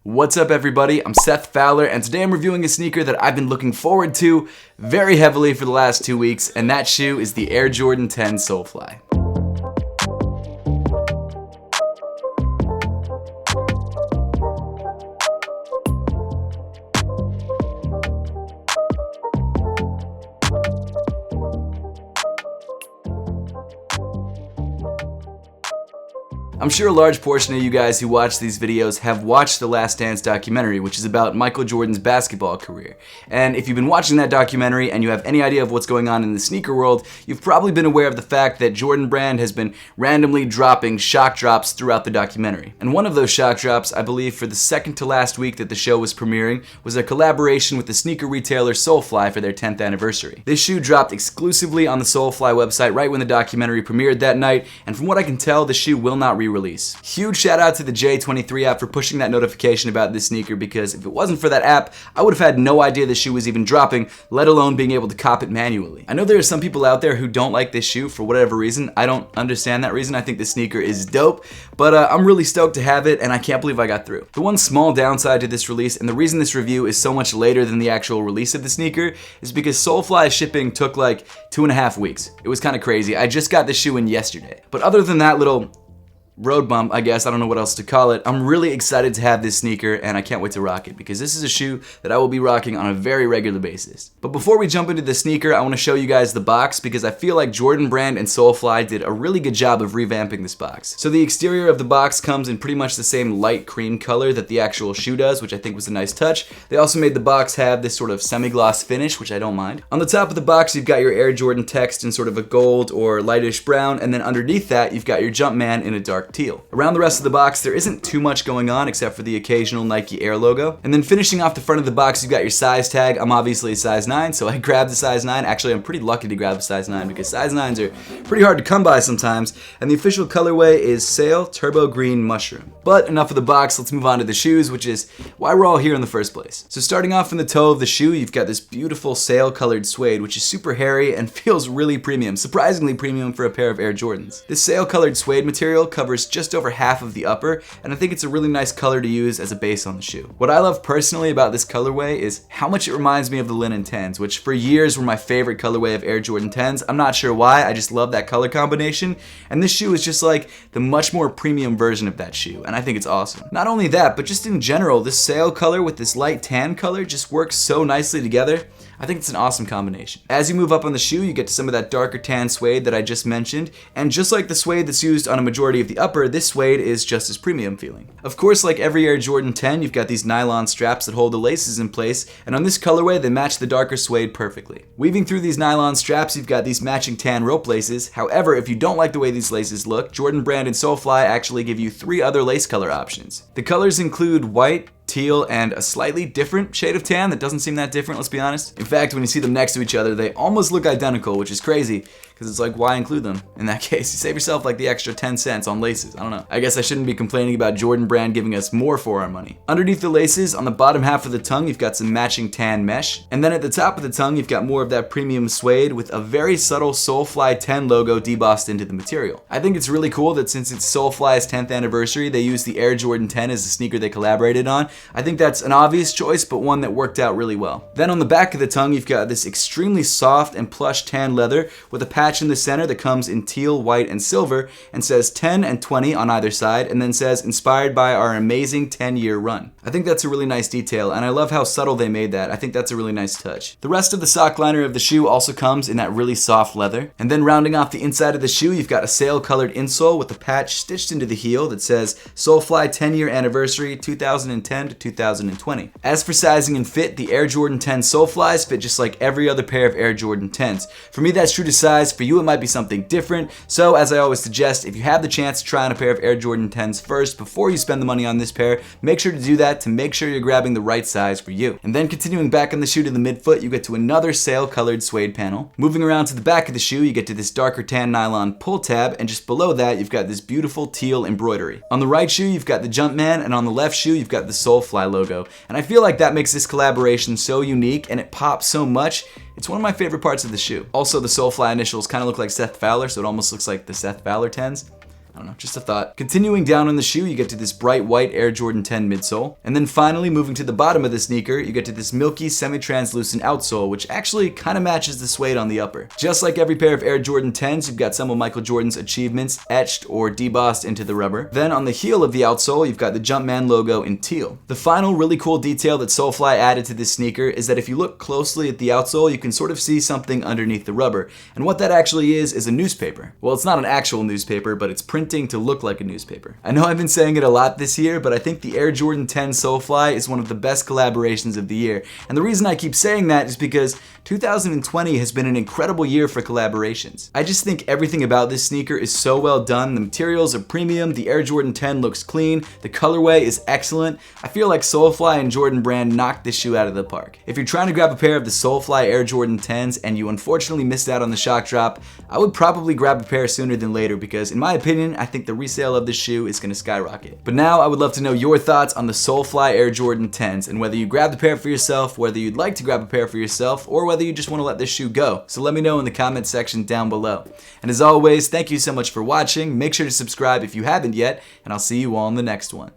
What's up everybody, I'm Seth Fowler and today I'm reviewing a sneaker that I've been looking forward to very heavily for the last 2 weeks, and that shoe is the Air Jordan 10 Solefly. I'm sure a large portion of you guys who watch these videos have watched the Last Dance documentary, which is about Michael Jordan's basketball career. And if you've been watching that documentary and you have any idea of what's going on in the sneaker world, you've probably been aware of the fact that Jordan Brand has been randomly dropping shock drops throughout the documentary. And one of those shock drops, I believe for the second to last week that the show was premiering, was a collaboration with the sneaker retailer Solefly for their 10th anniversary. This shoe dropped exclusively on the Solefly website right when the documentary premiered that night, and from what I can tell, the shoe will not re-release. Huge shout out to the J23 app for pushing that notification about this sneaker, because if it wasn't for that app, I would have had no idea this shoe was even dropping, let alone being able to cop it manually. I know there are some people out there who don't like this shoe for whatever reason. I don't understand that reason. I think this sneaker is dope, but I'm really stoked to have it and I can't believe I got through. The one small downside to this release, and the reason this review is so much later than the actual release of the sneaker, is because Solefly shipping took like 2.5 weeks. It was kind of crazy. I just got this shoe in yesterday. But other than that little road bump, I guess, I don't know what else to call it, I'm really excited to have this sneaker and I can't wait to rock it, because this is a shoe that I will be rocking on a very regular basis. But before we jump into the sneaker, I want to show you guys the box, because I feel like Jordan Brand and Solefly did a really good job of revamping this box. So the exterior of the box comes in pretty much the same light cream color that the actual shoe does, which I think was a nice touch. They also made the box have this sort of semi-gloss finish, which I don't mind. On the top of the box, you've got your Air Jordan text in sort of a gold or lightish brown, and then underneath that, you've got your Jumpman in a dark teal. Around the rest of the box, there isn't too much going on except for the occasional Nike Air logo. And then finishing off the front of the box, you've got your size tag. I'm obviously a size 9, so I grabbed the size 9. Actually, I'm pretty lucky to grab a size 9 because size 9s are pretty hard to come by sometimes. And the official colorway is Sail Turbo Green Mushroom. But enough of the box, let's move on to the shoes, which is why we're all here in the first place. So starting off in the toe of the shoe, you've got this beautiful sail colored suede, which is super hairy and feels really premium, surprisingly premium for a pair of Air Jordans. This sail colored suede material covers just over half of the upper, and I think it's a really nice color to use as a base on the shoe. What I love personally about this colorway is how much it reminds me of the Linen 10s, which for years were my favorite colorway of Air Jordan 10s. I'm not sure why, I just love that color combination, and this shoe is just like the much more premium version of that shoe, and I think it's awesome. Not only that, but just in general, this sail color with this light tan color just works so nicely together. I think it's an awesome combination. As you move up on the shoe, you get to some of that darker tan suede that I just mentioned, and just like the suede that's used on a majority of the upper, this suede is just as premium feeling. Of course, like every Air Jordan 10, you've got these nylon straps that hold the laces in place, and on this colorway, they match the darker suede perfectly. Weaving through these nylon straps, you've got these matching tan rope laces. However, if you don't like the way these laces look, Jordan Brand and Solefly actually give you 3 other lace color options. The colors include white, teal, and a slightly different shade of tan that doesn't seem that different, let's be honest. In fact, when you see them next to each other, they almost look identical, which is crazy, because it's like, why include them? In that case, you save yourself like the extra 10 cents on laces. I don't know. I guess I shouldn't be complaining about Jordan Brand giving us more for our money. Underneath the laces, on the bottom half of the tongue, you've got some matching tan mesh. And then at the top of the tongue, you've got more of that premium suede with a very subtle Solefly 10 logo debossed into the material. I think it's really cool that since it's Solefly's 10th anniversary, they used the Air Jordan 10 as the sneaker they collaborated on. I think that's an obvious choice, but one that worked out really well. Then on the back of the tongue, you've got this extremely soft and plush tan leather with a patch in the center that comes in teal, white, and silver and says 10 and 20 on either side, and then says inspired by our amazing 10-year run. I think that's a really nice detail, and I love how subtle they made that. I think that's a really nice touch. The rest of the sock liner of the shoe also comes in that really soft leather. And then rounding off the inside of the shoe, you've got a sail colored insole with a patch stitched into the heel that says Solefly 10-year anniversary 2010 to 2020. As for sizing and fit, the Air Jordan 10 Soleflys fit just like every other pair of Air Jordan 10s. For me, that's true to size. For you, it might be something different. So as I always suggest, if you have the chance to try on a pair of Air Jordan 10s first before you spend the money on this pair, make sure to do that to make sure you're grabbing the right size for you. And then continuing back on the shoe to the midfoot, you get to another sail colored suede panel. Moving around to the back of the shoe, you get to this darker tan nylon pull tab, and just below that, you've got this beautiful teal embroidery. On the right shoe, you've got the Jumpman, and on the left shoe, you've got the Solefly logo. And I feel like that makes this collaboration so unique, and it pops so much. It's one of my favorite parts of the shoe. Also, the Solefly initials kind of look like Seth Fowler, so it almost looks like the Seth Fowler 10s. I don't know, just a thought. Continuing down on the shoe, you get to this bright white Air Jordan 10 midsole. And then finally, moving to the bottom of the sneaker, you get to this milky semi-translucent outsole, which actually kind of matches the suede on the upper. Just like every pair of Air Jordan 10s, you've got some of Michael Jordan's achievements etched or debossed into the rubber. Then on the heel of the outsole, you've got the Jumpman logo in teal. The final really cool detail that Solefly added to this sneaker is that if you look closely at the outsole, you can sort of see something underneath the rubber. And what that actually is a newspaper. Well, it's not an actual newspaper, but it's printing to look like a newspaper. I know I've been saying it a lot this year, but I think the Air Jordan 10 Solefly is one of the best collaborations of the year. And the reason I keep saying that is because 2020 has been an incredible year for collaborations. I just think everything about this sneaker is so well done. The materials are premium, the Air Jordan 10 looks clean, the colorway is excellent. I feel like Solefly and Jordan Brand knocked this shoe out of the park. If you're trying to grab a pair of the Solefly Air Jordan 10s and you unfortunately missed out on the shock drop, I would probably grab a pair sooner than later because in my opinion, I think the resale of this shoe is going to skyrocket. But now I would love to know your thoughts on the Solefly Air Jordan 10s and whether you grabbed a pair for yourself, whether you'd like to grab a pair for yourself, or whether you just want to let this shoe go. So let me know in the comment section down below. And as always, thank you so much for watching. Make sure to subscribe if you haven't yet, and I'll see you all in the next one.